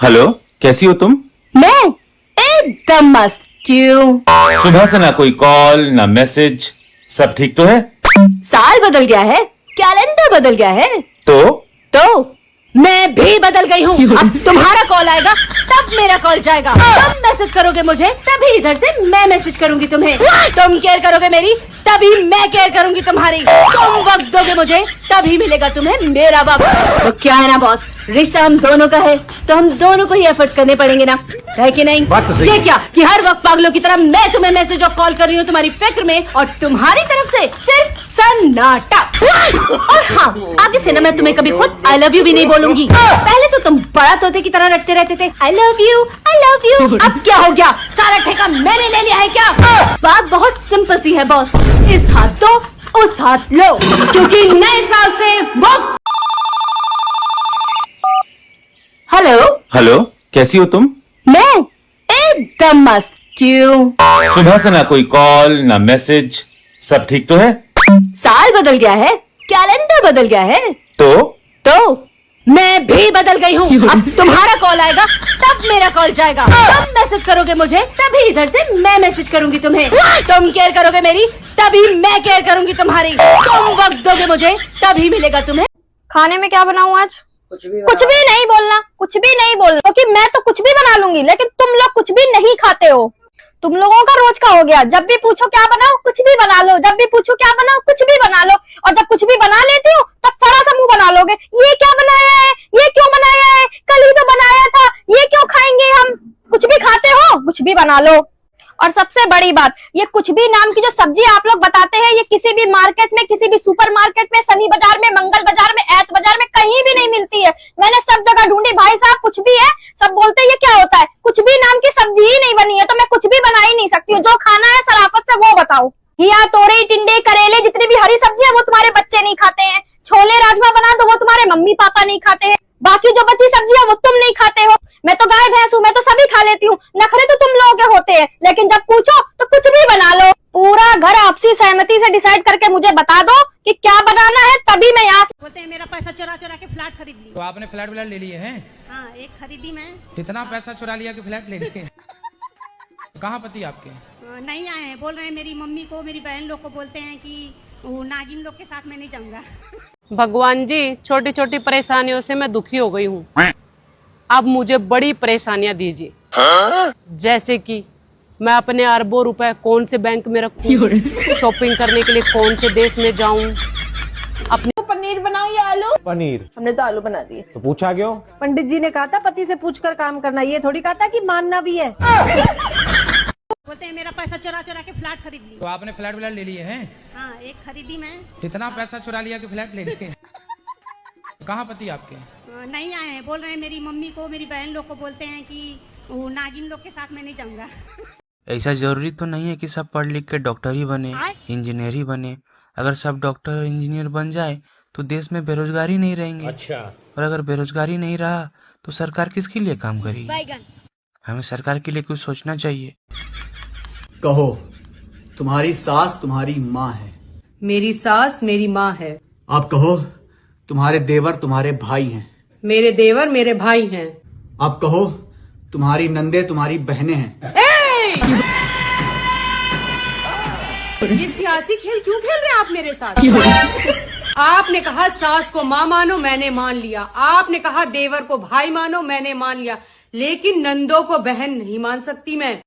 Hello, कैसी हो तुम? मैं एकदम मस्त। क्यों? सुबह से ना कोई कॉल ना मैसेज, सब ठीक तो है? साल बदल गया है, कैलेंडर बदल गया है, तो मैं भी बदल गई हूँ। अब तुम्हारा कॉल आएगा तब मेरा कॉल जाएगा। तुम मैसेज करोगे मुझे तभी इधर से मैं मैसेज करूंगी तुम्हें। तुम केयर करोगे मेरी तभी मैं केयर करूंगी तुम्हारी। तुम वक्त दोगे मुझे तभी मिलेगा तुम्हें मेरा वक्त। तो क्या है ना बॉस, रिश्ता हम दोनों का है तो हम दोनों को ही एफर्ट्स करने पड़ेंगे ना, है कि नहीं? ये क्या कि हर वक्त पागलों की तरह मैं तुम्हें मैसेज और कॉल कर रही हूँ तुम्हारी फिक्र में, और तुम्हारी तरफ से सिर्फ सन्नाटा। और हाँ, आगे से ना मैं तुम्हें कभी खुद आई लव यू भी नहीं बोलूंगी। पहले तो तुम बड़ा तोते की तरह रटते रहते थे I love you I love you. अब क्या हो गया, सारा ठेका मैंने ले लिया है क्या? बात बहुत सिंपल सी है बॉस, इस हाथ दो उस हाथ लो, क्योंकि नए साल से मुफ्त। हेलो, कैसी हो तुम? मैं एकदम मस्त। क्यों? सुबह से ना कोई कॉल ना मैसेज, सब ठीक तो है? साल बदल गया है, कैलेंडर बदल गया है, तो मैं भी बदल गई हूँ। अब तुम्हारा कॉल आएगा तब मेरा कॉल जाएगा। तुम मैसेज करोगे मुझे तभी इधर से मैं मैसेज करूंगी तुम्हें। तुम केयर करोगे मेरी तभी मैं केयर करूंगी तुम्हारी। तुम वक्त दोगे मुझे तभी मिलेगा तुम्हें। खाने में क्या बनाऊं आज? कुछ भी नहीं बोलना, कुछ भी नहीं बोलना, क्योंकि मैं तो कुछ भी बना लूंगी, लेकिन तुम लोग कुछ भी नहीं खाते हो। तुम लोगों का रोज का हो गया, जब भी पूछो क्या बनाओ कुछ भी बना लो, जब भी पूछो क्या बनाओ कुछ भी बना लो, और जब कुछ भी बना लेती हो तब सारा सा मुंह बना लोगे। ये क्या बनाया है, ये क्यों बनाया है, कल ही तो बनाया था, ये क्यों खाएंगे हम? कुछ भी खाते हो, कुछ भी बना लो। और सबसे बड़ी बात, ये कुछ भी नाम की जो सब्जी आप लोग बताते हैं, ये किसी भी मार्केट में, किसी भी सुपर मार्केट में, शनि बाजार में, मंगल बाजार में, ऐत बाजार में कहीं भी नहीं मिलती है। मैंने सब जगह ढूंढी, भाई साहब कुछ भी है, सब बोलते हैं ये क्या होता है, कुछ भी नाम की सब्जी ही नहीं बनी है, तो मैं कुछ भी बना ही नहीं सकती हूँ। जो खाना है सराफत से वो बताओ। घिया, तोरई, टिंडे, करेले, जितनी भी हरी सब्जी है वो तुम्हारे बच्चे नहीं खाते हैं। छोले राजमा बना दो वो तुम्हारे मम्मी पापा नहीं खाते हैं। बाकी जो बची सब्जी है वो तुम नहीं खाते हो। मैं तो गाय भैंस हूँ, मैं तो सभी खा लेती हूँ। नखरे तो तुम लोगों के होते हैं, लेकिन जब पूछो तो कुछ भी बना लो। पूरा घर आपसी सहमति से डिसाइड करके मुझे बता दो कि क्या बनाना है, तभी मैं यहाँ बोलते हैं मेरा पैसा चुरा चुरा के फ्लैट खरीद ली। तो आपने फ्लैट व्लैट ले लिए हैं? हाँ, एक खरीदी मैं। कितना पैसा चुरा लिया कि फ्लैट ले लिए? कहाँ पति आपके? नहीं आए हैं, बोल रहे हैं मेरी मम्मी को, मेरी बहन लोग को बोलते हैं कि वो नागिन लोग के साथ मैं नहीं जाऊंगा। भगवान जी, छोटी छोटी परेशानियों से मैं दुखी हो गई हूँ, अब मुझे बड़ी परेशानियां दीजिए। जैसे कि मैं अपने अरबों रुपए कौन से बैंक में रखूं, शॉपिंग करने के लिए कौन से देश में जाऊं, अपने पनीर बनाओ या आलू? पनीर। हमने तो आलू बना दिए। तो पूछा क्यों? पंडित जी ने कहा था पति से पूछकर काम करना, ये थोड़ी कहा था कि मानना भी है। बोलते हैं मेरा पैसा चुरा चुरा के फ्लैट खरीद ली। तो आपने फ्लैट व्लैट ले लिए हैं? हाँ, एक खरीदी मैं। कितना पैसा चुरा लिया कि फ्लैट ले लिए? कहाँ पति आपके? नहीं आए हैं, बोल रहे हैं मेरी मम्मी को, मेरी बहन लोग को बोलते हैं कि वो नागिन लोग के साथ मैं नहीं जाऊंगा। ऐसा जरूरी तो नहीं है कि सब पढ़ लिख के डॉक्टर ही बने, इंजीनियर ही बने। अगर सब डॉक्टर और इंजीनियर बन जाए तो देश में बेरोजगारी नहीं रहेंगे। अच्छा। और अगर बेरोजगारी नहीं रहा तो सरकार किसके लिए काम करेगी? हमें सरकार के लिए कुछ सोचना चाहिए। कहो, तुम्हारी सास तुम्हारी माँ है। मेरी सास मेरी माँ है। आप कहो, तुम्हारे देवर तुम्हारे भाई हैं। मेरे देवर मेरे भाई हैं। आप कहो, तुम्हारी नंदे तुम्हारी बहनें हैं। ये सियासी खेल क्यों खेल रहे हैं आप मेरे साथ? आपने कहा सास को माँ मानो, मैंने मान लिया। आपने कहा देवर को भाई मानो, मैंने मान लिया, लेकिन नंदों को बहन नहीं मान सकती मैं।